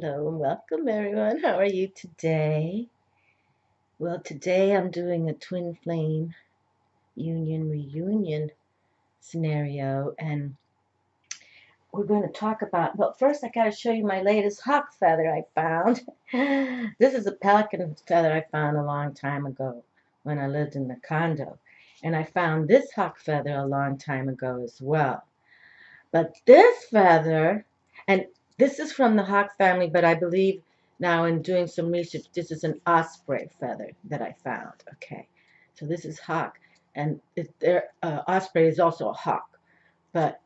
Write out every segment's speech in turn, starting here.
Hello and welcome everyone. How are you today? Well, today I'm doing a twin flame union reunion scenario, and we're going to talk about, well, first I got to show you my latest hawk feather I found. This is a pelican feather I found a long time ago when I lived in the condo. And I found this hawk feather a long time ago as well. But this feather, and this is from the hawk family, but I believe now in doing some research, this is an osprey feather that I found. Okay, so this is hawk, and osprey is also a hawk, but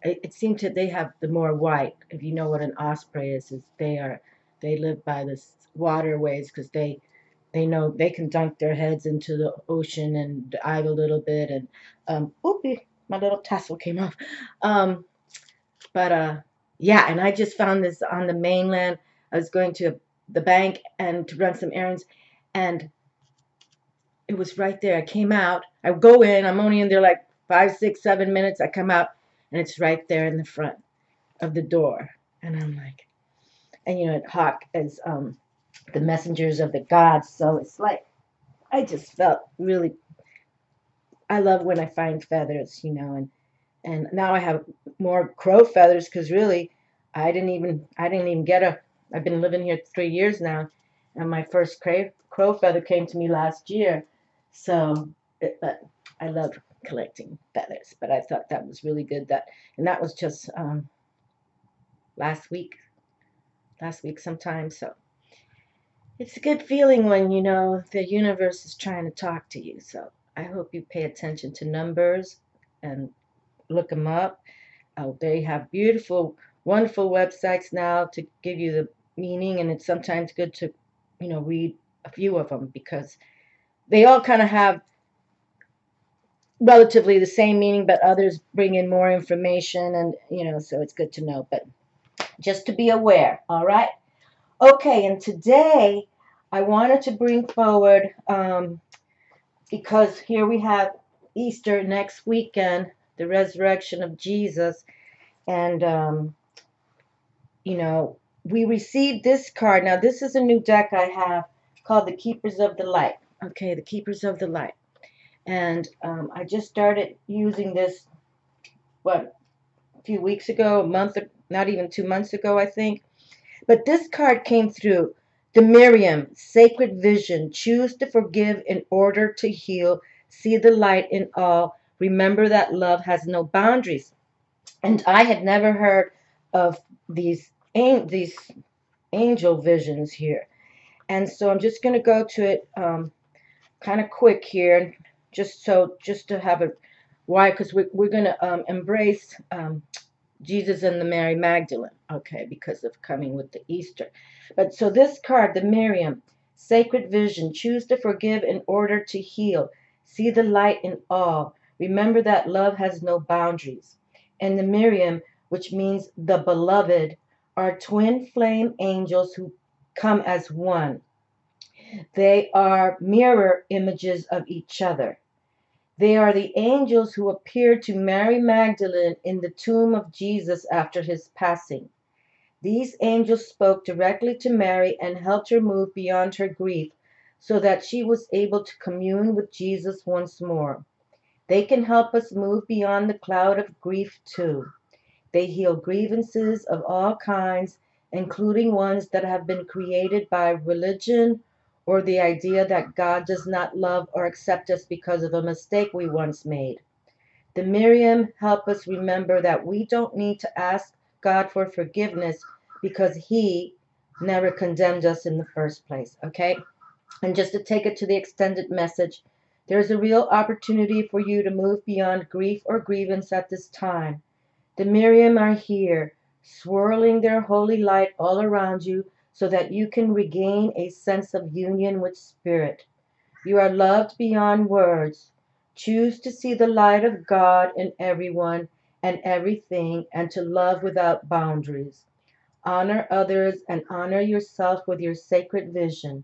it seems that they have the more white. If you know what an osprey is they live by the waterways because they know they can dunk their heads into the ocean and dive a little bit, and oopie, my little tassel came off. Um, but yeah, and I just found this on the mainland. I was going to the bank and to run some errands, and it was right there. I came out. I go in. I'm only in there like 5, 6, 7 minutes. I come out, and it's right there in the front of the door. And I'm like, and hawk is the messengers of the gods. So it's like I just felt really. I love when I find feathers, and now I have more crow feathers because really I didn't even get a. I've been living here 3 years now, and my first crow feather came to me last year. So, but I love collecting feathers. But I thought that was really good. And that was just last week, sometime. So it's a good feeling when the universe is trying to talk to you. So I hope you pay attention to numbers and look them up. They have beautiful, wonderful websites now to give you the meaning, and it's sometimes good to, read a few of them because they all kind of have relatively the same meaning, but others bring in more information, and so it's good to know. But just to be aware, all right? Okay, and today I wanted to bring forward because here we have Easter next weekend, the resurrection of Jesus. And, we received this card. Now, this is a new deck I have called the Keepers of the Light. Okay, the Keepers of the Light. And I just started using this, a few weeks ago, a month, not even 2 months ago, I think. But this card came through. The Miriam, Sacred Vision. Choose to forgive in order to heal. See the light in all. Remember that love has no boundaries. And I had never heard of these angel visions here. And so I'm just going to go to it kind of quick here, just to have a why, because we're going to embrace Jesus and the Mary Magdalene, okay, because of coming with the Easter. But so this card, the Miriam, Sacred Vision, choose to forgive in order to heal. See the light in all. Remember that love has no boundaries. And the Miriam, which means the beloved, are twin flame angels who come as one. They are mirror images of each other. They are the angels who appeared to Mary Magdalene in the tomb of Jesus after his passing. These angels spoke directly to Mary and helped her move beyond her grief so that she was able to commune with Jesus once more. They can help us move beyond the cloud of grief too. They heal grievances of all kinds, including ones that have been created by religion or the idea that God does not love or accept us because of a mistake we once made. The Miriam help us remember that we don't need to ask God for forgiveness because he never condemned us in the first place, okay? And just to take it to the extended message, there's a real opportunity for you to move beyond grief or grievance at this time. The Miriam are here, swirling their holy light all around you so that you can regain a sense of union with Spirit. You are loved beyond words. Choose to see the light of God in everyone and everything and to love without boundaries. Honor others and honor yourself with your sacred vision.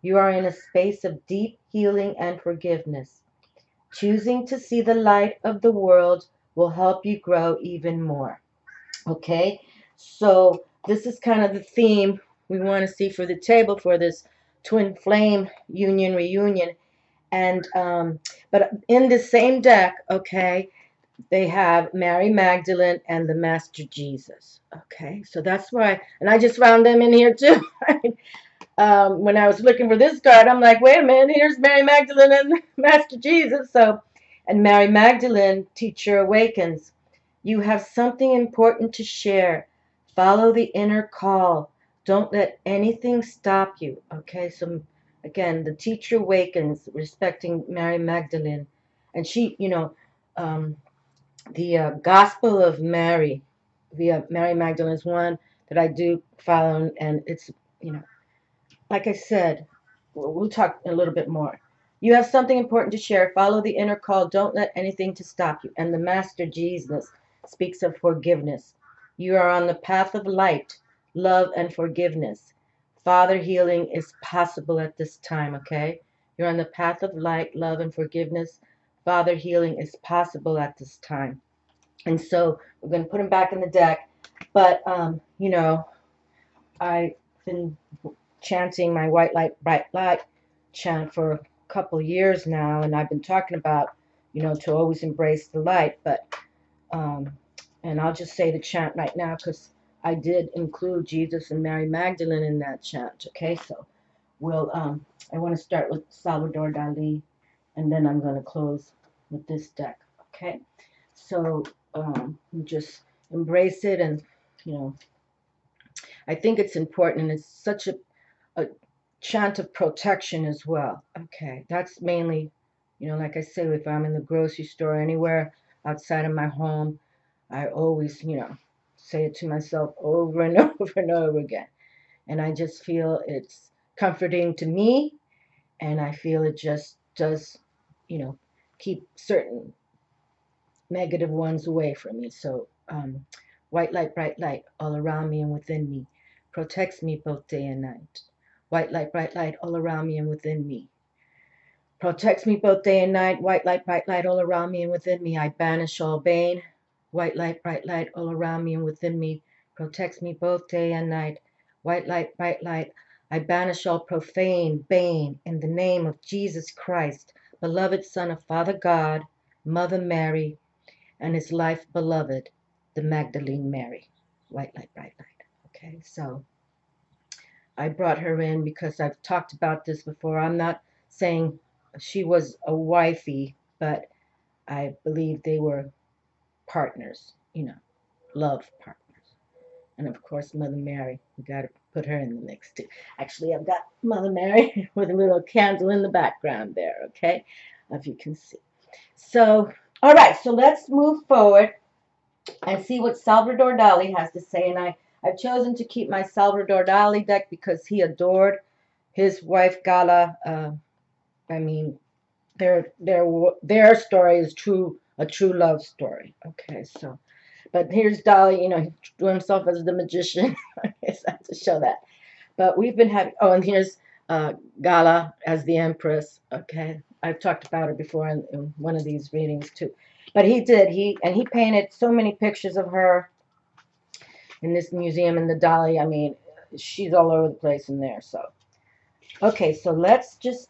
You are in a space of deep healing and forgiveness. Choosing to see the light of the world will help you grow even more. Okay, so this is kind of the theme we want to see for the table for this twin flame union reunion. And but in the same deck, okay, they have Mary Magdalene and the Master Jesus. Okay, so that's why, and I just found them in here too. When I was looking for this card, I'm like, wait a minute, here's Mary Magdalene and Master Jesus. So, and Mary Magdalene, teacher awakens. You have something important to share. Follow the inner call. Don't let anything stop you. Okay, so again, the teacher awakens, respecting Mary Magdalene. And she, um, the Gospel of Mary via Mary Magdalene is one that I do follow, and it's, you know, like I said, we'll talk a little bit more. You have something important to share. Follow the inner call. Don't let anything to stop you. And the Master Jesus speaks of forgiveness. You are on the path of light, love, and forgiveness. Father, healing is possible at this time, okay? You're on the path of light, love, and forgiveness. Father, healing is possible at this time. And so we're going to put him back in the deck. But, I've been chanting my white light, bright light chant for a couple years now, and I've been talking about, to always embrace the light. But, and I'll just say the chant right now because I did include Jesus and Mary Magdalene in that chant. Okay, so I want to start with Salvador Dali, and then I'm going to close with this deck. Okay, so just embrace it, and you know, I think it's important, and it's such a chant of protection as well. Okay, that's mainly, like I say, if I'm in the grocery store, anywhere outside of my home, I always, say it to myself over and over and over again. And I just feel it's comforting to me, and I feel it just does, keep certain negative ones away from me. So, white light, bright light, all around me and within me, protects me both day and night. White light, bright light, all around me and within me, protects me both day and night. White light, bright light, all around me and within me. I banish all bane. White light, bright light, all around me and within me, protects me both day and night. White light, bright light, I banish all profane bane in the name of Jesus Christ, beloved Son of Father God, Mother Mary, and his life beloved, the Magdalene Mary. White light, bright light. Okay, so I brought her in because I've talked about this before. I'm not saying she was a wifey, but I believe they were partners, love partners. And of course, Mother Mary, we got to put her in the mix too. Actually, I've got Mother Mary with a little candle in the background there, okay? If you can see. So, all right, so let's move forward and see what Salvador Dali has to say. And I've chosen to keep my Salvador Dali deck because he adored his wife Gala. I mean, their story is a true love story. Okay, so, but here's Dali. He drew himself as the magician. I guess I have to show that. But we've been having. Oh, and here's Gala as the Empress. Okay, I've talked about her before in one of these readings too. But he painted so many pictures of her in this museum in the Dali. I mean, she's all over the place in there. So, okay, so let's just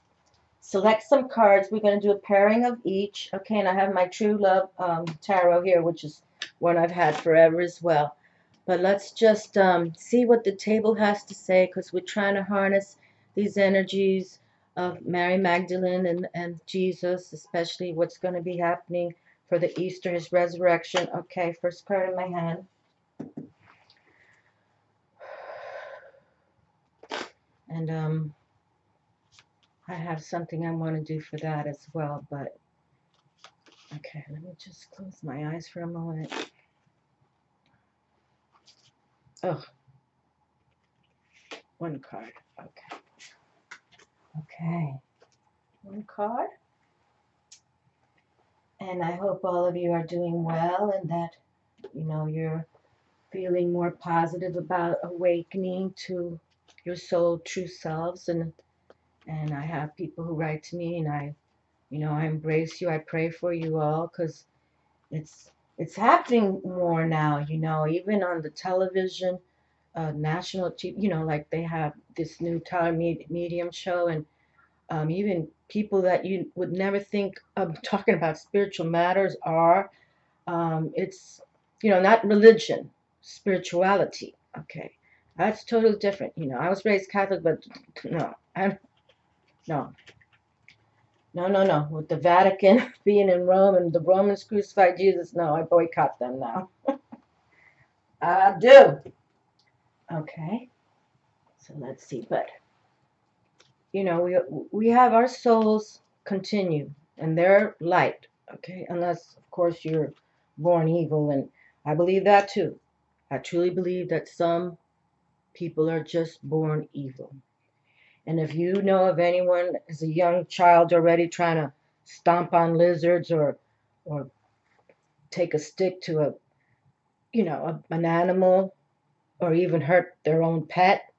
select some cards. We're going to do a pairing of each. Okay, and I have my True Love tarot here, which is one I've had forever as well. But let's just see what the table has to say, because we're trying to harness these energies of Mary Magdalene and Jesus, especially what's going to be happening for the Easter, his resurrection. Okay, first card in my hand. And I have something I want to do for that as well, but okay, let me just close my eyes for a moment. Oh, one card. Okay. Okay. One card. And I hope all of you are doing well and that, you're feeling more positive about awakening to your soul true selves. And I have people who write to me, and I embrace you. I pray for you all because it's happening more now, even on the television. national, like they have this new Medium show, and even people that you would never think of talking about spiritual matters are. It's, not religion, spirituality. Okay, that's totally different. I was raised Catholic, but no, no, no. With the Vatican being in Rome and the Romans crucified Jesus, no, I boycott them now. I do. Okay, so let's see. But we have our souls continue, and they're light. Okay, unless of course you're born evil, and I believe that too. I truly believe that some people are just born evil. And if you know of anyone as a young child already trying to stomp on lizards, or take a stick to an animal, or even hurt their own pet,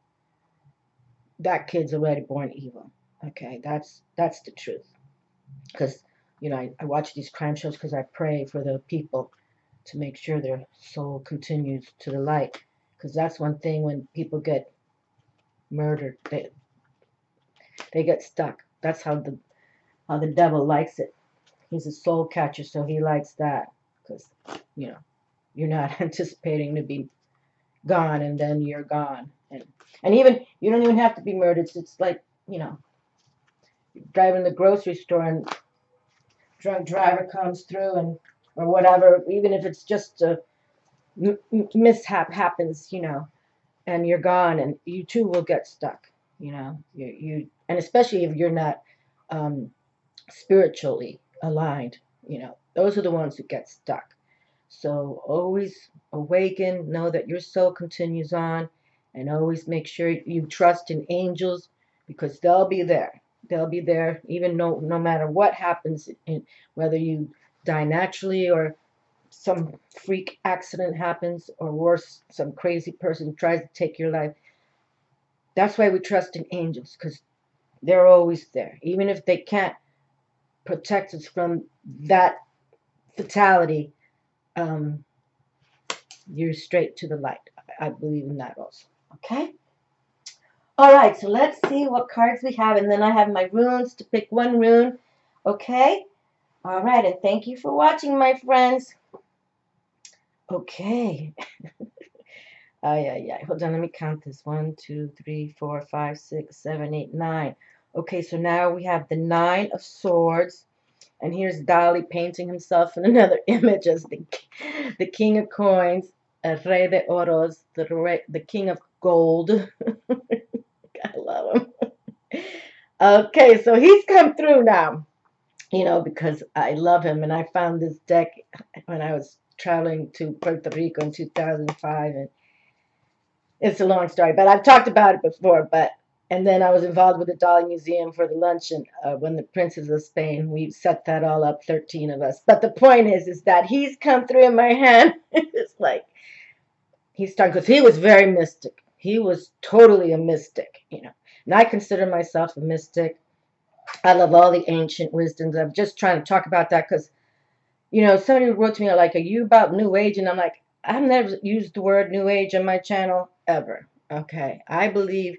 that kid's already born evil. Okay, that's the truth. Because I watch these crime shows because I pray for the people to make sure their soul continues to the light. Because that's one thing, when people get murdered, they get stuck. That's how the devil likes it. He's a soul catcher, so he likes that, because you're not anticipating to be gone, and then you're gone. And even you don't even have to be murdered. It's like, driving the grocery store, and drunk driver comes through, and or whatever, even if it's just a mishap happens, and you're gone, and you too will get stuck. And especially if you're not spiritually aligned, those are the ones who get stuck. So always awaken, know that your soul continues on, and always make sure you trust in angels, because they'll be there. They'll be there even no matter what happens, whether you die naturally, or some freak accident happens, or worse, some crazy person tries to take your life. That's why we trust in angels, because they're always there. Even if they can't protect us from that fatality, you're straight to the light. I believe in that also. Okay? All right, so let's see what cards we have, and then I have my runes to pick one rune. Okay? All right, and thank you for watching, my friends. Okay. Hold on, let me count this. 1, 2, 3, 4, 5, 6, 7, 8, 9. Okay, so now we have the 9 of Swords. And here's Dali painting himself in another image as the King of Coins, Rey de Oros, the King of Gold. I love him. Okay, so he's come through now, because I love him. And I found this deck when I was traveling to Puerto Rico in 2005. And it's a long story, but I've talked about it before. And then I was involved with the Dali Museum for the luncheon when the Princes of Spain. We set that all up, 13 of us. But the point is that he's come through in my hand. It's like he's starting, because he was very mystic. He was totally a mystic, And I consider myself a mystic. I love all the ancient wisdoms. I'm just trying to talk about that because, somebody wrote to me like, "Are you about New Age?" And I'm like, I've never used the word New Age on my channel ever. Okay, I believe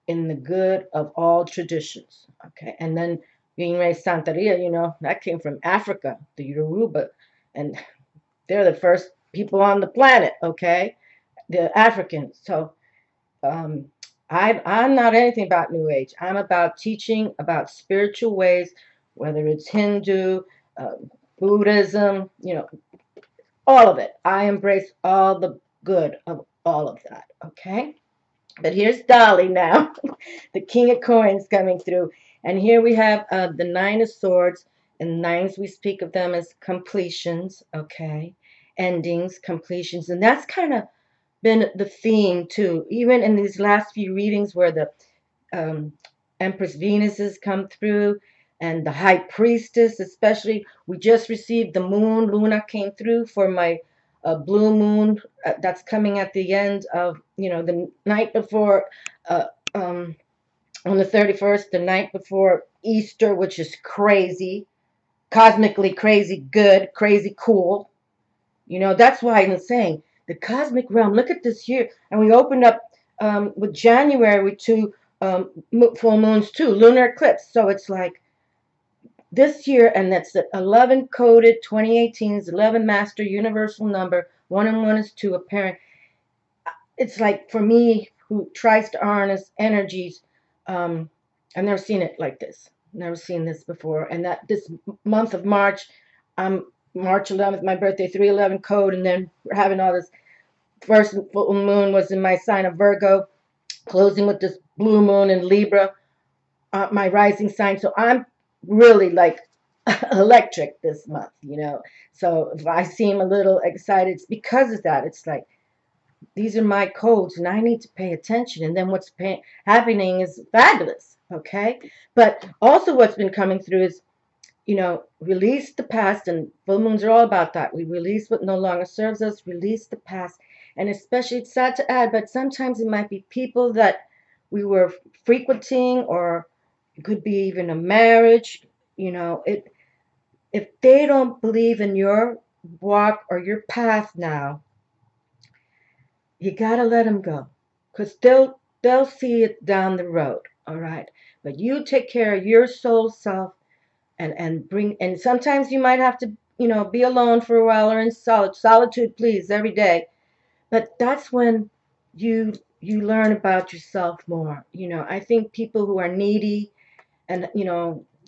in the good of all traditions. Okay, and then being raised Santeria, that came from Africa, the Yoruba, and they're the first people on the planet. Okay, the Africans. So I'm not anything about New Age. I'm about teaching about spiritual ways, whether it's Hindu, Buddhism, all of it. I embrace all the good of all of that. Okay. But here's Dali now, the King of Coins coming through. And here we have the 9 of Swords. And nines, we speak of them as completions, okay? Endings, completions. And that's kind of been the theme, too. Even in these last few readings where the Empress Venus has come through, and the High Priestess especially. We just received the moon. Luna came through for my blue moon that's coming at the end of, the night before, on the 31st, the night before Easter, which is crazy, cosmically crazy good, crazy cool. That's why I'm saying the cosmic realm. Look at this year. And we opened up with January with 2 full moons too, lunar eclipse. So it's like this year, and that's the 11 coded 2018 is 11 master universal number. 1 and 1 is 2 apparent. It's like for me who tries to harness energies, I've never seen it like this. Never seen this before. And that this month of March, March 11th, my birthday, 311 code, and then we're having all this. First full moon was in my sign of Virgo, closing with this blue moon in Libra, my rising sign. So I'm really like electric this month, So if I seem a little excited, it's because of that. It's like these are my codes, and I need to pay attention. And then what's happening is fabulous, okay? But also what's been coming through is, release the past, and full moons are all about that. We release what no longer serves us, release the past. And especially, it's sad to add, but sometimes it might be people that we were frequenting, or it could be even a marriage, if they don't believe in your walk or your path now, you gotta let them go, because they'll see it down the road, all right? But you take care of your soul self, and sometimes you might have to, be alone for a while, or in solitude, please, every day. But that's when you learn about yourself more. I think people who are needy and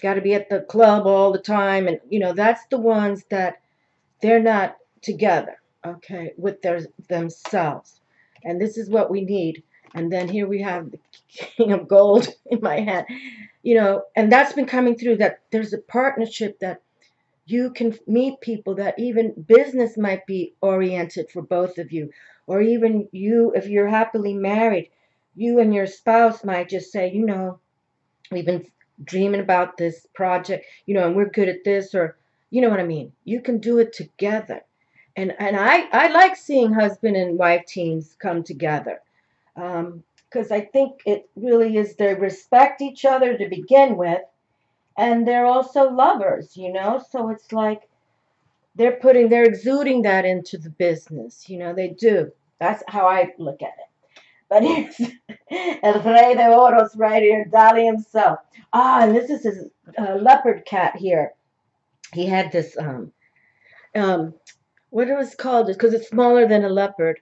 got to be at the club all the time, and that's the ones that they're not together, okay, with themselves. And this is what we need. And then here we have the King of Gold in my hand, and that's been coming through, that there's a partnership, that you can meet people, that even business might be oriented for both of you. Or even you, if you're happily married, you and your spouse might just say, we've been dreaming about this project, and we're good at this, or you know what I mean. You can do it together. And I like seeing husband and wife teams come together, because I think it really is, they respect each other to begin with, and they're also lovers, so it's like they're exuding that into the business, they do. That's how I look at it. But here's El Rey de Oros right here, Dali himself. And this is his leopard cat here. He had this, what it was called, because it's smaller than a leopard.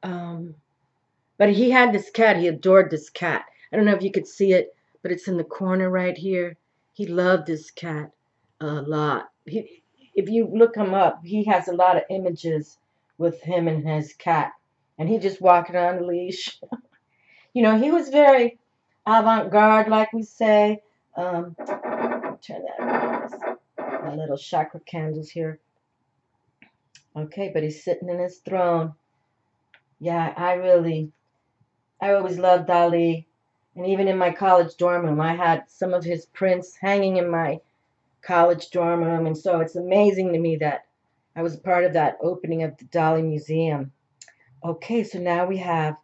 But he had this cat. He adored this cat. I don't know if you could see it, but it's in the corner right here. He loved this cat a lot. If you look him up, he has a lot of images with him and his cat. And he just walking on a leash. He was very avant-garde, like we say. Turn that around. My little chakra candles here. Okay, but he's sitting in his throne. Yeah, I always loved Dali. And even in my college dorm room, I had some of his prints hanging in my college dorm room. And so it's amazing to me that I was part of that opening of the Dali Museum. Okay, so now we have,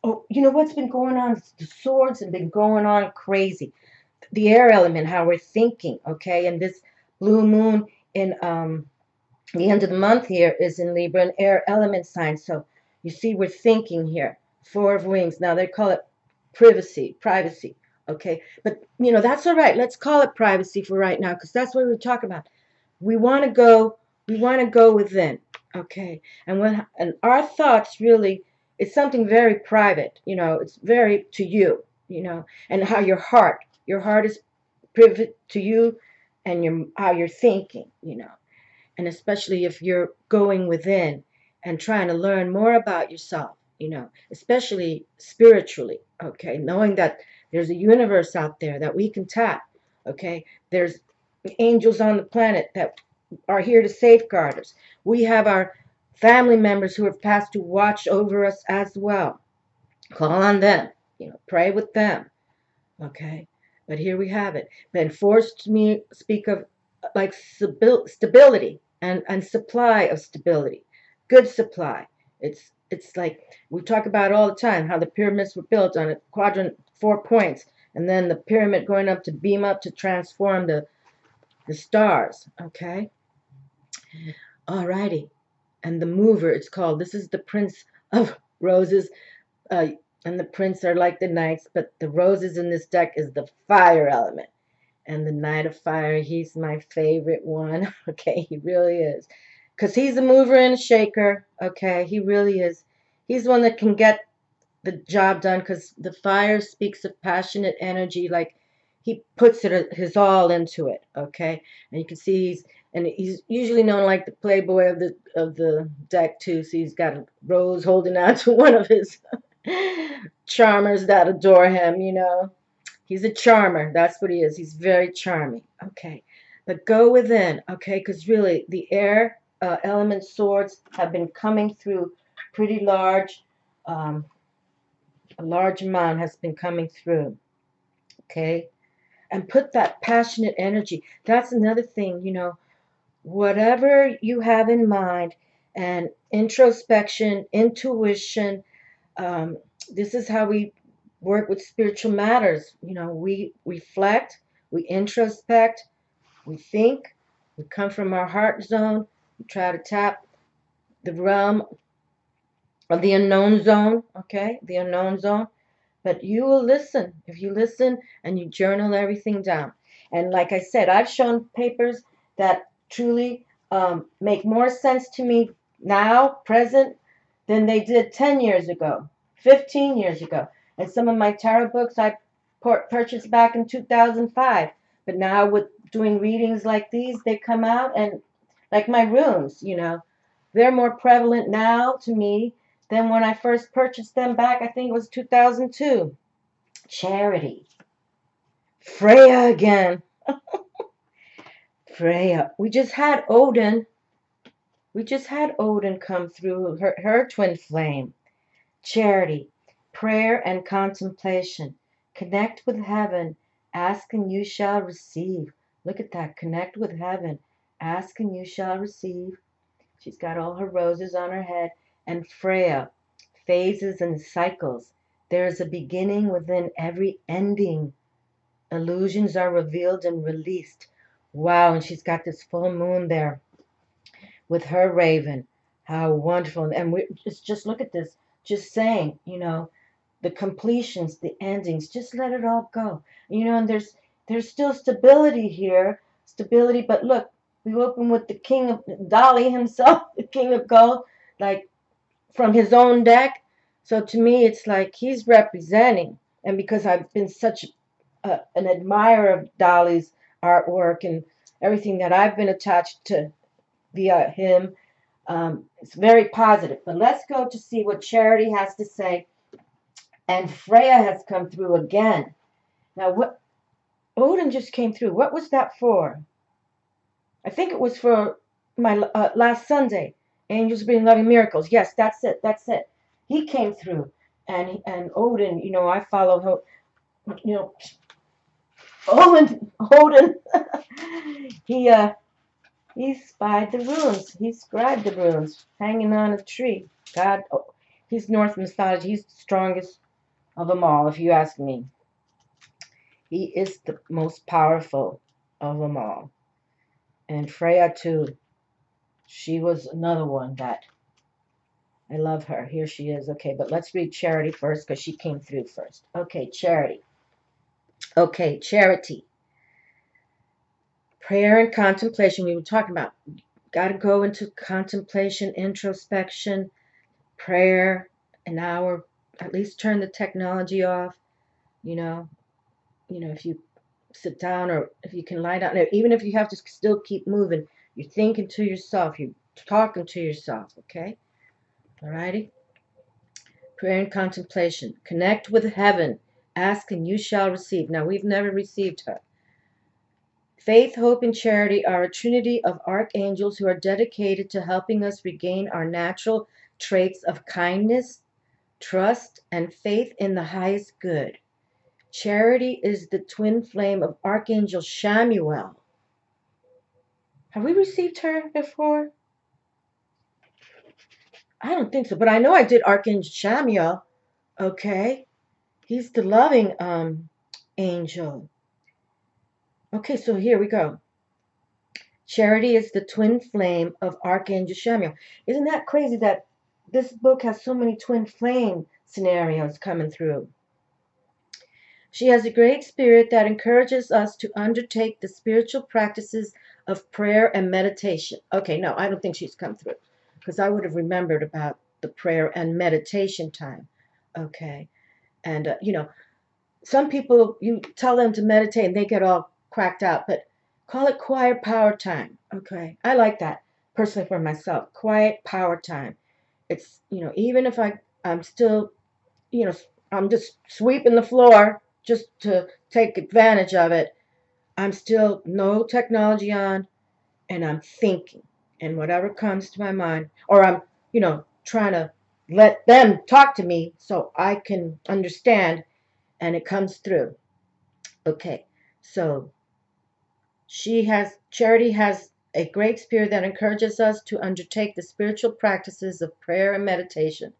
what's been going on? The swords have been going on crazy. The air element, how we're thinking, okay? And this blue moon in the end of the month here is in Libra, an air element sign. So you see, we're thinking here. 4 of wings. Now they call it privacy, okay? But, that's all right. Let's call it privacy for right now, because that's what we're talking about. We want to go within, okay? And our thoughts really, it's something very private, it's very to you, and how your heart is private to you, and how you're thinking, and especially if you're going within and trying to learn more about yourself, especially spiritually, okay, knowing that there's a universe out there that we can tap, okay, there's angels on the planet that are here to safeguard us. We have our family members who have passed to watch over us as well. Call on them, pray with them, okay. But here we have it. Then forced me speak of like stability and supply of stability, good supply. It's like we talk about all the time, how the pyramids were built on a quadrant, 4 points, and then the pyramid going up to beam up to transform the stars, okay? Alrighty. and the mover, it's called. This is the Prince of Roses, and the Prince are like the knights, but the roses in this deck is the fire element. And the Knight of Fire, he's my favorite one. Okay, he really is. Because he's a mover and a shaker. Okay, he really is. He's one that can get the job done because the fire speaks of passionate energy. Like he puts his all into it. Okay, and you can see he's usually known like the playboy of the deck too. So he's got a rose holding on to one of his charmers that adore him. He's a charmer. That's what he is. He's very charming. Okay. But go within, okay? Because really, the air element swords have been coming through pretty large. A large amount has been coming through, okay? And put that passionate energy. That's another thing, whatever you have in mind, and introspection, intuition, um, this is how we work with spiritual matters. We reflect, we introspect, we think, we come from our heart zone, we try to tap the realm of the unknown zone, okay? The unknown zone. But you will listen. If you listen and you journal everything down. And like I said, I've shown papers that truly make more sense to me now, present, than they did 10 years ago, 15 years ago. And some of my tarot books I purchased back in 2005. But now with doing readings like these, they come out and like my runes, they're more prevalent now to me than when I first purchased them back, I think it was 2002. Charity. Freya again. Freya. We just had Odin. Come through her twin flame. Charity. Prayer and contemplation. Connect with heaven. Ask and you shall receive. Look at that. Connect with heaven. Ask and you shall receive. She's got all her roses on her head. And Freya. Phases and cycles. There is a beginning within every ending. Illusions are revealed and released. Wow, and she's got this full moon there with her raven. How wonderful. And we just look at this, just saying, the completions, the endings, just let it all go. And there's still stability here. Stability, but look, we open with the king of Dali himself, the king of gold, like from his own deck. So to me, it's like he's representing. And because I've been such an admirer of Dali's artwork and everything that I've been attached to via him, it's very positive. But let's go to see what Charity has to say. And Freya has come through again. Now, what Odin just came through. What was that for? I think it was for my last Sunday. Angels bring loving miracles. Yes, that's it. That's it. He came through, and Odin. I follow him. Odin. He spied the runes. He scribed the runes, hanging on a tree. God, he's Norse mythology. He's the strongest of them all, if you ask me. He is the most powerful of them all. And Freya too. She was another one that I love her. Here she is. Okay, but let's read Charity first because she came through first. Okay, Charity. Okay, Charity. Prayer and contemplation. We were talking about. Got to go into contemplation, introspection, prayer, an hour. At least turn the technology off. If you sit down or if you can lie down, even if you have to still keep moving, you're thinking to yourself, you're talking to yourself, okay? Alrighty? Prayer and contemplation. Connect with heaven. Ask and you shall receive. Now, we've never received her. Faith, hope, and charity are a trinity of archangels who are dedicated to helping us regain our natural traits of kindness, trust, and faith in the highest good. Charity is the twin flame of Archangel Shamuel. Have we received her before? I don't think so, but I know I did Archangel Shamuel. Okay. He's the loving angel. Okay, so here we go. Charity is the twin flame of Archangel Samuel. Isn't that crazy that this book has so many twin flame scenarios coming through? She has a great spirit that encourages us to undertake the spiritual practices of prayer and meditation. Okay, no, I don't think she's come through because I would have remembered about the prayer and meditation time. Okay, and some people, you tell them to meditate and they get all cracked out, but call it quiet power time. Okay, I like that personally for myself. Quiet power time. It's, even if I'm still, you know, I'm just sweeping the floor just to take advantage of it. I'm still no technology on, and I'm thinking, and whatever comes to my mind, or I'm, trying to let them talk to me so I can understand, and it comes through. Okay, so Charity has a great spirit that encourages us to undertake the spiritual practices of prayer and meditation.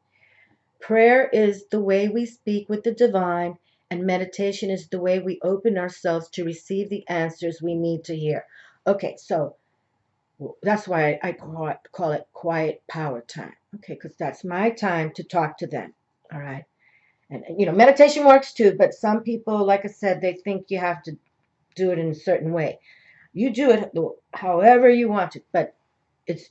Prayer is the way we speak with the divine, and meditation is the way we open ourselves to receive the answers we need to hear. Okay, so that's why I call it quiet power time. Okay, because that's my time to talk to them. All right. And, meditation works too, but some people, like I said, they think you have to do it in a certain way. You do it however you want to, but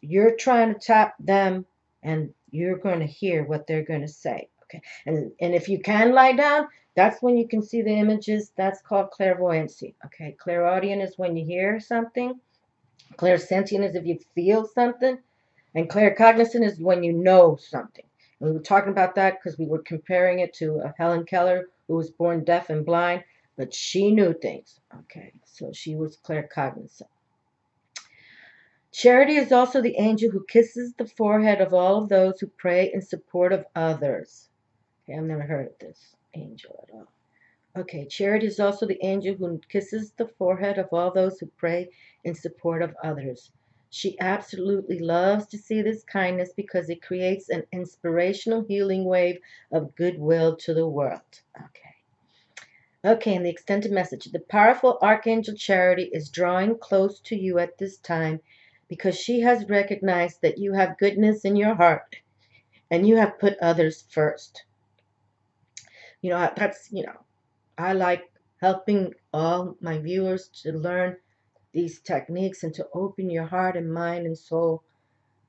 you're trying to tap them, and you're going to hear what they're going to say. Okay, and if you can lie down, that's when you can see the images. That's called clairvoyancy. Okay, clairaudient is when you hear something. Clairsentient is if you feel something, and claircognizant is when you know something. And we were talking about that because we were comparing it to Helen Keller, who was born deaf and blind, but she knew things. Okay, so she was claircognizant. Charity is also the angel who kisses the forehead of all of those who pray in support of others. Okay, I've never heard of this angel at all. Okay, Charity is also the angel who kisses the forehead of all those who pray in support of others. She absolutely loves to see this kindness because it creates an inspirational healing wave of goodwill to the world. Okay, and the extended message. The powerful Archangel Charity is drawing close to you at this time because she has recognized that you have goodness in your heart and you have put others first. I like helping all my viewers to learn these techniques and to open your heart and mind and soul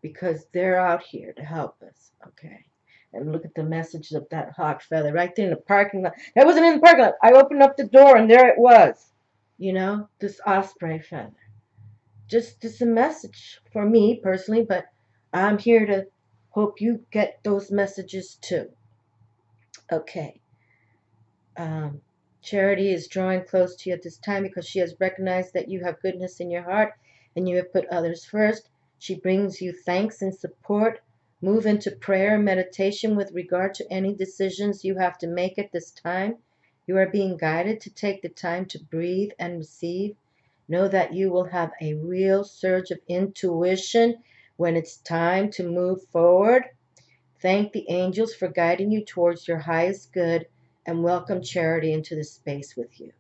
because they're out here to help us. Okay. And look at the message of that hawk feather right there in the parking lot. That wasn't in the parking lot. I opened up the door and there it was. This osprey feather. Just a message for me personally, but I'm here to hope you get those messages too. Okay. Charity is drawing close to you at this time because she has recognized that you have goodness in your heart and you have put others first. She brings you thanks and support. Move into prayer and meditation with regard to any decisions you have to make at this time. You are being guided to take the time to breathe and receive. Know that you will have a real surge of intuition when it's time to move forward. Thank the angels for guiding you towards your highest good and welcome Charity into the space with you.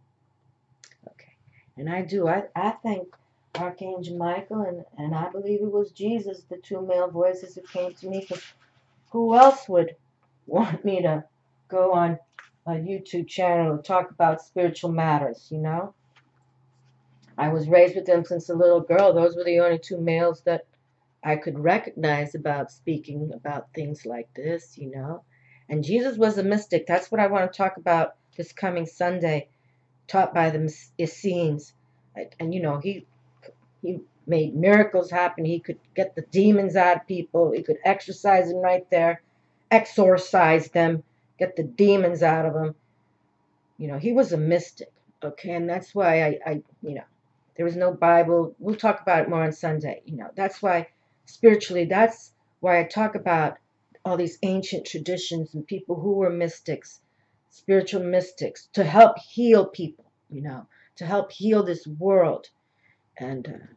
Okay. And I do. I thank Archangel Michael, and I believe it was Jesus, the two male voices who came to me, because who else would want me to go on a YouTube channel and talk about spiritual matters, I was raised with them since a little girl. Those were the only two males that I could recognize about speaking about things like this, And Jesus was a mystic. That's what I want to talk about this coming Sunday, taught by the Essenes. And he made miracles happen. He could get the demons out of people. He could exorcise them right there, exorcise them, get the demons out of them. He was a mystic. Okay, and that's why I there was no Bible. We'll talk about it more on Sunday. That's why spiritually, that's why I talk about all these ancient traditions and people who were mystics, spiritual mystics, to help heal people, to help heal this world. And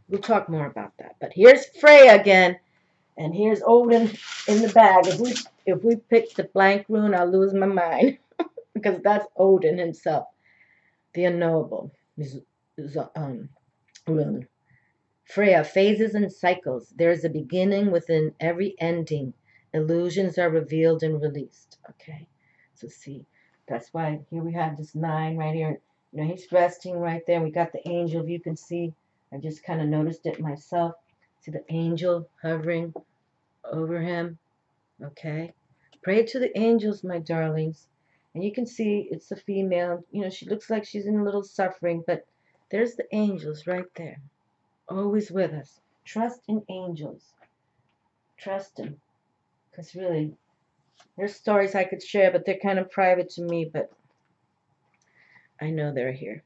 we'll talk more about that. But here's Freya again, and here's Odin in the bag. If we pick the blank rune, I'll lose my mind because that's Odin himself, the unknowable. Rune. Freya, phases and cycles. There is a beginning within every ending. Illusions are revealed and released. Okay, so see, that's why here we have this 9 right here. You know, he's resting right there. We got the angel, if you can see. I just kind of noticed it myself. See the angel hovering over him. Okay, pray to the angels, my darlings. And you can see it's a female. You know, she looks like she's in a little suffering, but there's the angels right there, always with us. Trust in angels. Trust them. Because really, there's stories I could share, but they're kind of private to me, but I know they're here.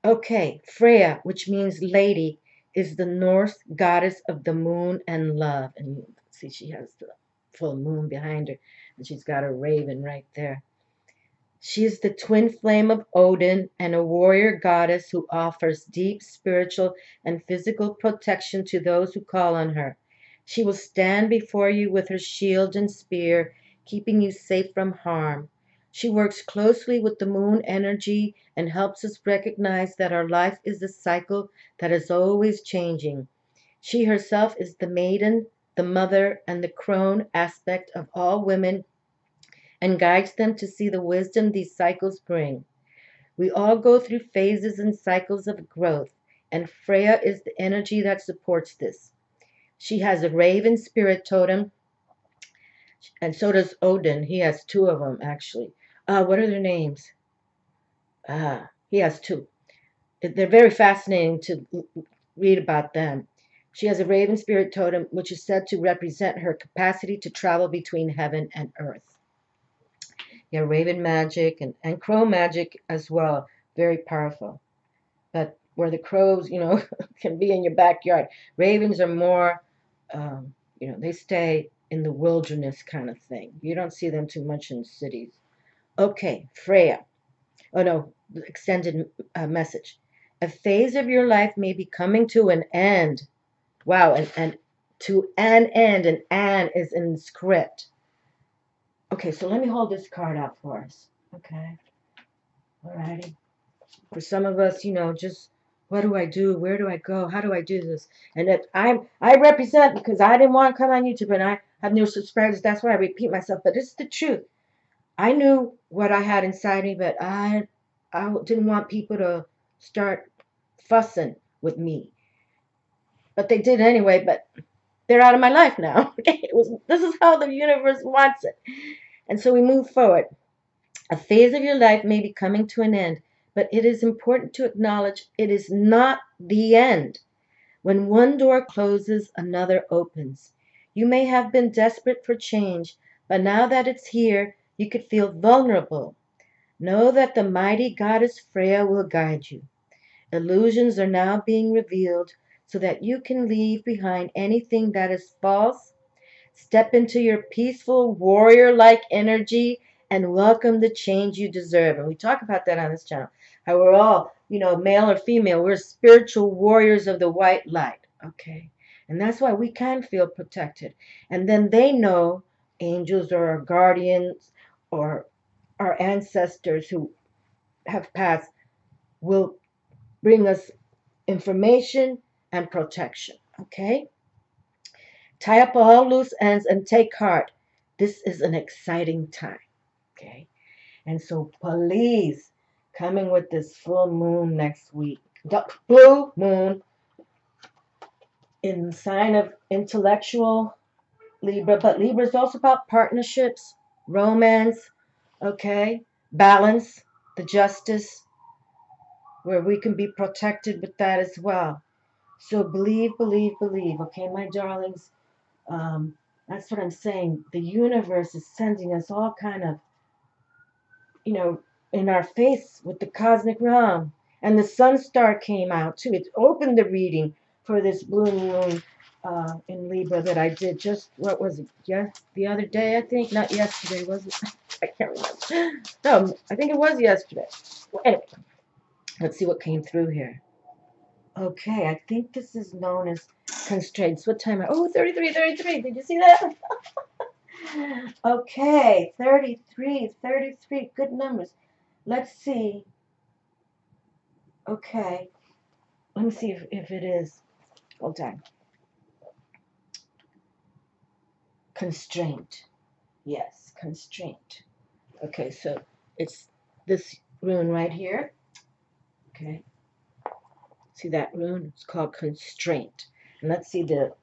Okay, Freya, which means lady, is the Norse goddess of the moon and love. And you see she has the full moon behind her, and she's got a raven right there. She is the twin flame of Odin and a warrior goddess who offers deep spiritual and physical protection to those who call on her. She will stand before you with her shield and spear, keeping you safe from harm. She works closely with the moon energy and helps us recognize that our life is a cycle that is always changing. She herself is the maiden, the mother, and the crone aspect of all women and guides them to see the wisdom these cycles bring. We all go through phases and cycles of growth, and Freya is the energy that supports this. She has a raven spirit totem, and so does Odin. He has 2 of them, actually. What are their names? He has 2. They're very fascinating to read about them. She has a raven spirit totem, which is said to represent her capacity to travel between heaven and earth. Yeah, raven magic and crow magic as well. Very powerful. But where the crows, you know, can be in your backyard. Ravens are more, you know, they stay in the wilderness kind of thing. You don't see them too much in cities. Okay, Freya. Oh no, extended message. A phase of your life may be coming to an end. Wow, and to an end, and an is in script. Okay, so let me hold this card out for us. Okay, alrighty. For some of us, you know, just what do I do? Where do I go? How do I do this? And if I represent because I didn't want to come on YouTube and I have new subscribers, that's why I repeat myself. But it's the truth. I knew what I had inside me, but I didn't want people to start fussing with me. But they did anyway, but they're out of my life now. This is how the universe wants it. And so we move forward. A phase of your life may be coming to an end, but it is important to acknowledge it is not the end. When one door closes, another opens. You may have been desperate for change, but now that it's here, you could feel vulnerable. Know that the mighty goddess Freya will guide you. Illusions are now being revealed so that you can leave behind anything that is false. Step into your peaceful warrior-like energy and welcome the change you deserve. And we talk about that on this channel. How we're all, you know, male or female, we're spiritual warriors of the white light. Okay. And that's why we can feel protected. And then they know angels or our guardians or our ancestors who have passed will bring us information and protection. Okay? Tie up all loose ends and take heart. This is an exciting time. Okay? And so please, coming with this full moon next week. Blue moon in the sign of intellectual Libra, but Libra is also about partnerships, romance, okay? Balance, the justice, where we can be protected with that as well. So believe, believe, believe, okay, my darlings? That's what I'm saying. The universe is sending us all kind of, you know, in our face with the cosmic realm. And the sun star came out too. It opened the reading for this blue moon in Libra that I did just, what was it? Yes, the other day, I think. Not yesterday, was it? I can't remember. No, I think it was yesterday. Well, anyway, let's see what came through here. Okay, I think this is known as constraints. What time? Oh, 33, 33. Did you see that? Okay, 33, 33. Good numbers. Let's see. Okay, let me see if it is. Hold on. Constraint. Yes, constraint. Okay, so it's this rune right here. Okay, see that rune? It's called constraint. And let's see the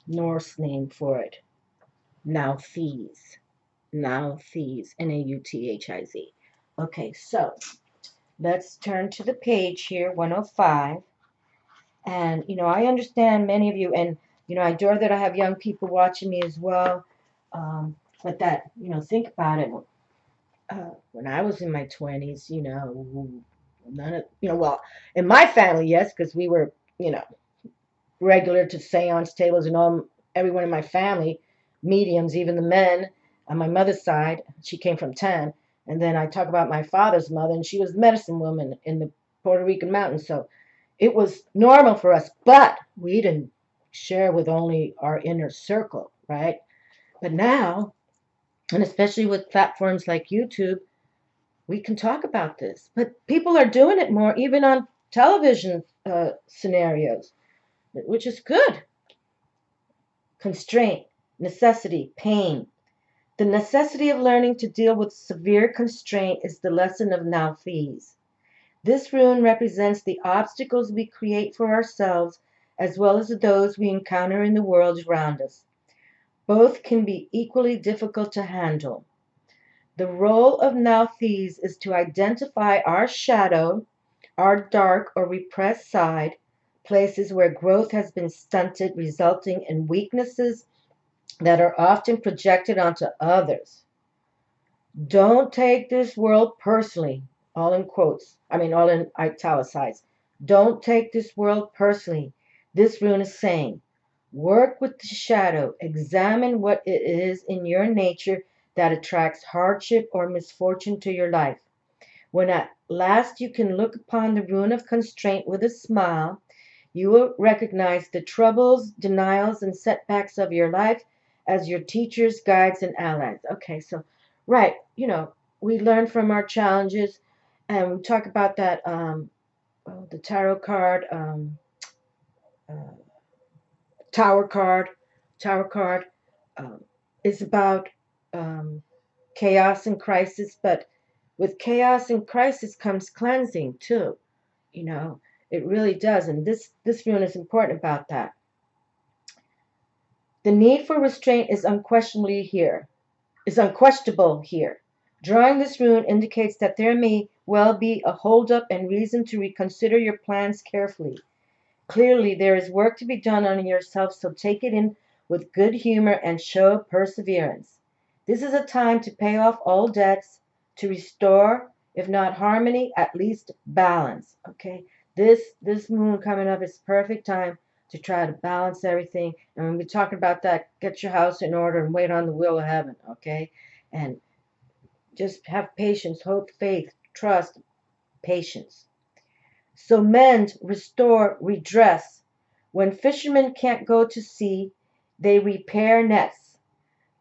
Norse name for it. Nauthiz. Nauthiz. Nauthiz. Okay, so let's turn to the page here, 105. And, I understand many of you, and, I adore that I have young people watching me as well. But that, think about it. When I was in my 20s, none of, well, in my family, yes, because we were, regular to seance tables and everyone in my family, mediums, even the men on my mother's side. She came from 10. And then I talk about my father's mother, and she was a medicine woman in the Puerto Rican mountains. So it was normal for us, but we didn't share with only our inner circle, right? But now, and especially with platforms like YouTube, we can talk about this. But people are doing it more, even on television scenarios, which is good. Constraint, necessity, pain. The necessity of learning to deal with severe constraint is the lesson of Nauthiz. This rune represents the obstacles we create for ourselves as well as those we encounter in the world around us. Both can be equally difficult to handle. The role of Nauthiz is to identify our shadow, our dark or repressed side, places where growth has been stunted, resulting in weaknesses that are often projected onto others. Don't take this world personally, all in quotes, all in italicized. Don't take this world personally. This rune is saying, work with the shadow, examine what it is in your nature that attracts hardship or misfortune to your life. When at last you can look upon the rune of constraint with a smile, you will recognize the troubles, denials, and setbacks of your life as your teachers, guides, and allies. Okay, so, right, we learn from our challenges, and we talk about that, the tarot card, uh, tower card, tower card is about um, chaos and crisis, but with chaos and crisis comes cleansing too. You know, it really does, and this rune is important about that. The need for restraint is unquestionable here. Drawing this rune indicates that there may well be a holdup and reason to reconsider your plans carefully. Clearly, there is work to be done on yourself, so take it in with good humor and show perseverance. This is a time to pay off all debts, to restore, if not harmony, at least balance. Okay, this moon coming up is perfect time to try to balance everything. And when we're talking about that, get your house in order and wait on the will of heaven. Okay, and just have patience, hope, faith, trust, patience. So mend, restore, redress. When fishermen can't go to sea, they repair nets.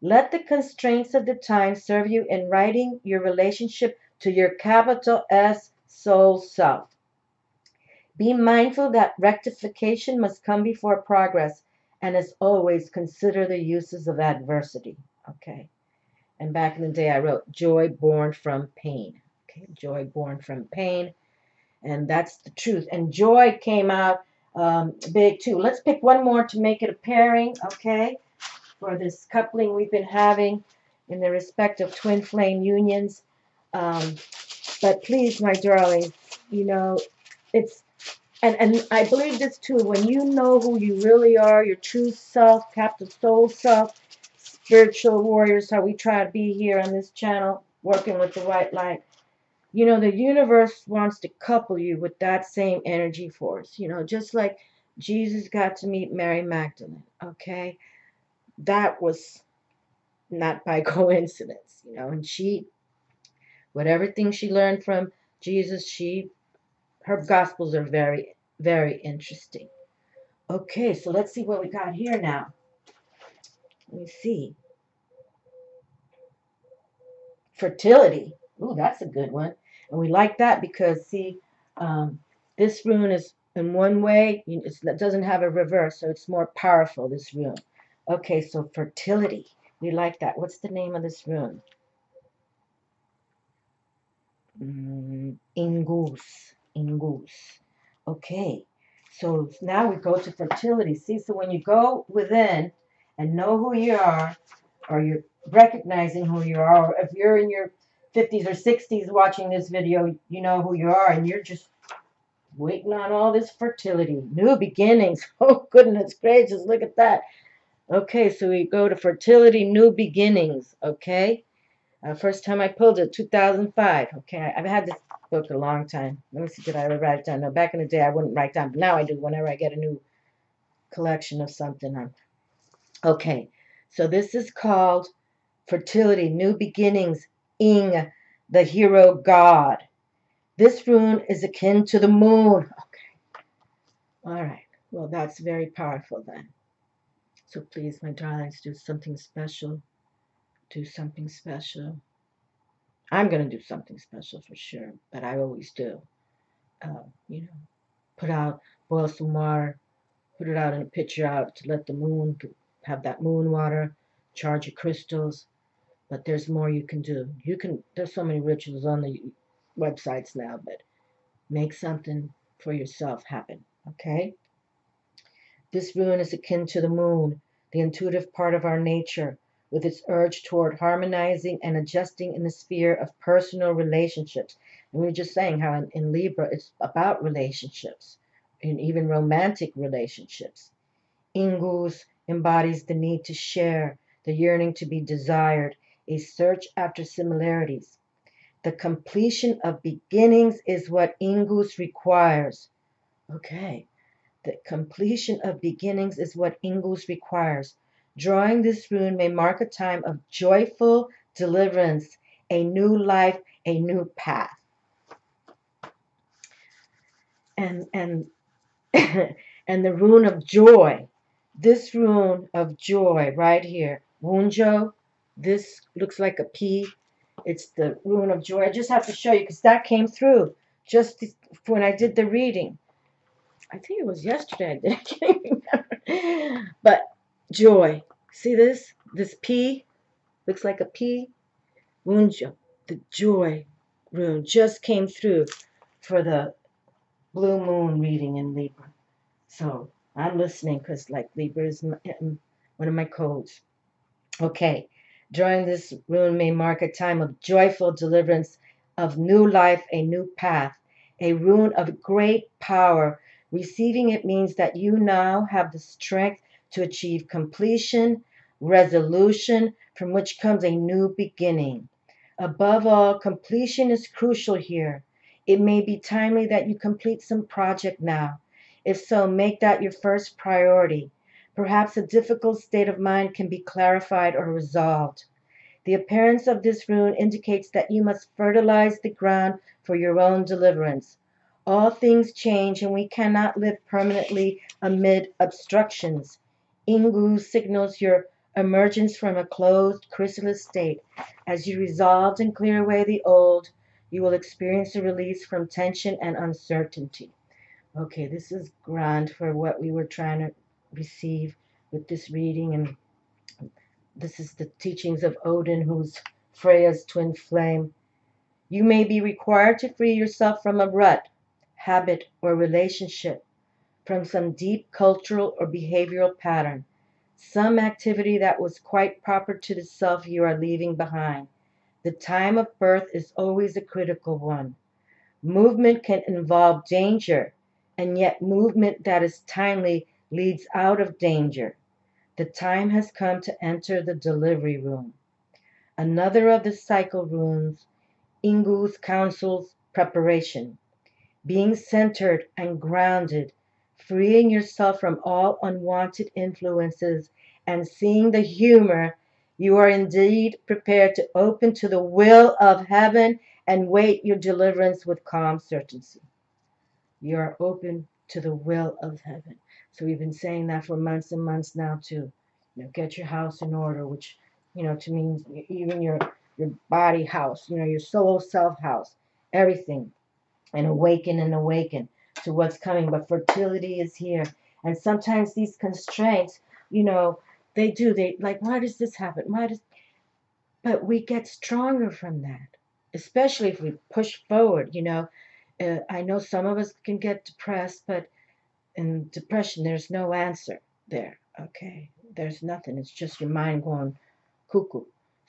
Let the constraints of the time serve you in righting your relationship to your capital S soul self. Be mindful that rectification must come before progress, and as always, consider the uses of adversity. Okay. And back in the day, I wrote joy born from pain. Okay, joy born from pain. And that's the truth. And joy came out big too. Let's pick one more to make it a pairing, okay, for this coupling we've been having in the respective twin flame unions. Um, but please, my darling, you know, it's, and I believe this too, when you know who you really are, your true self, captive soul self, spiritual warriors, how we try to be here on this channel, working with the white light. The universe wants to couple you with that same energy force, just like Jesus got to meet Mary Magdalene, okay? That was not by coincidence, and with everything she learned from Jesus, her gospels are very, very interesting. Okay, so let's see what we got here now. Let me see. Fertility. Ooh, that's a good one. And we like that because, see, this rune is in one way, it doesn't have a reverse, so it's more powerful, this rune. Okay, so fertility. We like that. What's the name of this rune? Ingus. Ingus. Okay, so now we go to fertility. See, so when you go within and know who you are, or you're recognizing who you are, or if you're in your 50s or 60s watching this video, you know who you are, and you're just waiting on all this fertility, new beginnings. Oh, goodness gracious, look at that. Okay, so we go to fertility, new beginnings. Okay, first time I pulled it, 2005. Okay, I've had this book a long time. Let me see, did I ever write it down? No, back in the day I wouldn't write down, but now I do whenever I get a new collection of something. Okay, so this is called Fertility, New Beginnings, Ing, the hero god. This rune is akin to the moon. Okay, all right. Well, that's very powerful then. So please, my darlings, do something special. Do something special. I'm going to do something special for sure, but I always do. You know, put out, boil some water, put it out in a pitcher out to let the moon have that moon water, charge your crystals. But there's more you can do. There's so many rituals on the websites now, but make something for yourself happen, okay? This rune is akin to the moon, the intuitive part of our nature, with its urge toward harmonizing and adjusting in the sphere of personal relationships. And we were just saying how in Libra it's about relationships, and even romantic relationships. Ingus embodies the need to share, the yearning to be desired, a search after similarities. The completion of beginnings is what Ingus requires. Okay. The completion of beginnings is what Ingus requires. Drawing this rune may mark a time of joyful deliverance, a new life, a new path. And and the rune of joy. This rune of joy right here, Wunjo, this looks like a P. It's the rune of joy. I just have to show you because that came through just when I did the reading. I think it was yesterday. I can't remember. But joy. See this? This P looks like a P. Wunjo, the joy rune just came through for the blue moon reading in Libra. So I'm listening because like Libra is one of my codes. Okay. Drawing this rune may mark a time of joyful deliverance, of new life, a new path, a rune of great power. Receiving it means that you now have the strength to achieve completion, resolution, from which comes a new beginning. Above all, completion is crucial here. It may be timely that you complete some project now. If so, make that your first priority. Perhaps a difficult state of mind can be clarified or resolved. The appearance of this rune indicates that you must fertilize the ground for your own deliverance. All things change, and we cannot live permanently amid obstructions. Ingu signals your emergence from a closed chrysalis state. As you resolve and clear away the old, you will experience a release from tension and uncertainty. Okay, this is grand for what we were trying to receive with this reading, and this is the teachings of Odin, who's Freya's twin flame. You may be required to free yourself from a rut, habit, or relationship, from some deep cultural or behavioral pattern, some activity that was quite proper to the self you are leaving behind. The time of birth is always a critical one. Movement can involve danger, and yet movement that is timely leads out of danger. The time has come to enter the delivery room. Another of the cycle runes, Ingu's counsels preparation. Being centered and grounded, freeing yourself from all unwanted influences, and seeing the humor, you are indeed prepared to open to the will of heaven and wait your deliverance with calm certainty. You are open to the will of heaven. So we've been saying that for months and months now too. Get your house in order, which, to mean even your body house, your soul self house, everything, and awaken and awaken. to what's coming, but fertility is here. And sometimes these constraints, you know, they like, why does this happen? But we get stronger from that, especially if we push forward, you know. I know some of us can get depressed, but in depression, there's no answer there, okay? There's nothing. It's just your mind going cuckoo.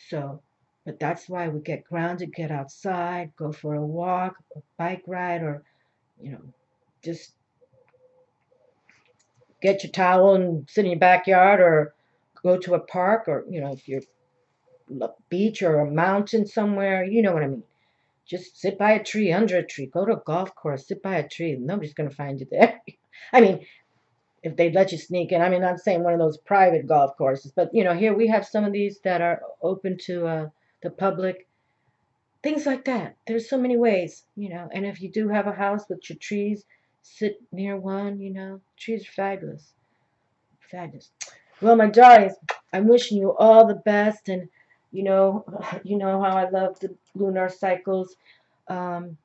So, but that's why we get grounded, get outside, go for a walk, a bike ride, or, you know, just get your towel and sit in your backyard, or go to a park, or, you know, if you're a beach or a mountain somewhere, you know what I mean. Just sit by a tree, under a tree, go to a golf course, sit by a tree. Nobody's going to find you there. I mean, if they let you sneak in. I mean, I'm saying one of those private golf courses, but you know, here we have some of these that are open to the public. Things like that. There's so many ways, you know. And if you do have a house with your trees, sit near one. You know, trees are fabulous, fabulous. Well, my darlings, I'm wishing you all the best, and you know how I love the lunar cycles. Um,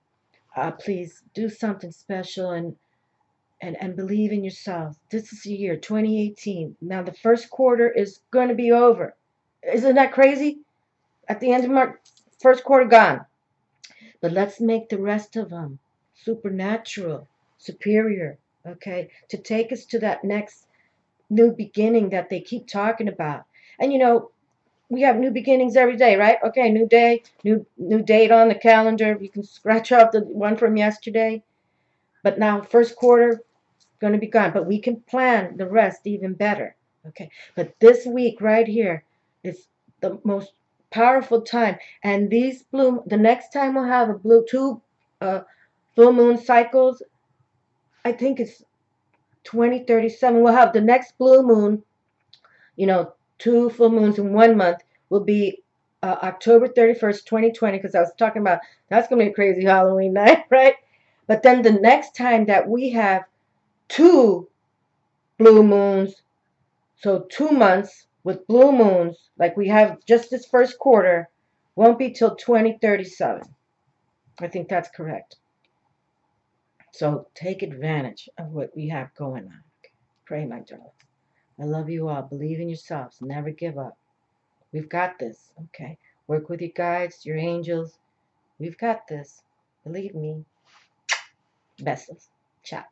please do something special and believe in yourself. This is the year 2018. Now the first quarter is going to be over. Isn't that crazy? At the end of March, first quarter gone. But let's make the rest of them supernatural, superior, okay, to take us to that next new beginning that they keep talking about. And you know, we have new beginnings every day, right? Okay, new day, new date on the calendar. You can scratch off the one from yesterday. But now first quarter going to be gone, but we can plan the rest even better. Okay, but this week right here is the most powerful time, and the next time we'll have two uh, full moon cycles. I think it's 2037. We'll have the next blue moon. You know, two full moons in 1 month will be October 31st, 2020. Because I was talking about that's going to be a crazy Halloween night, right? But then the next time that we have two blue moons, so 2 months with blue moons, like we have just this first quarter, won't be till 2037. I think that's correct. So take advantage of what we have going on. Okay? Pray, my darling. I love you all. Believe in yourselves. Never give up. We've got this. Okay? Work with your guides, your angels. We've got this. Believe me. Bestest. Ciao.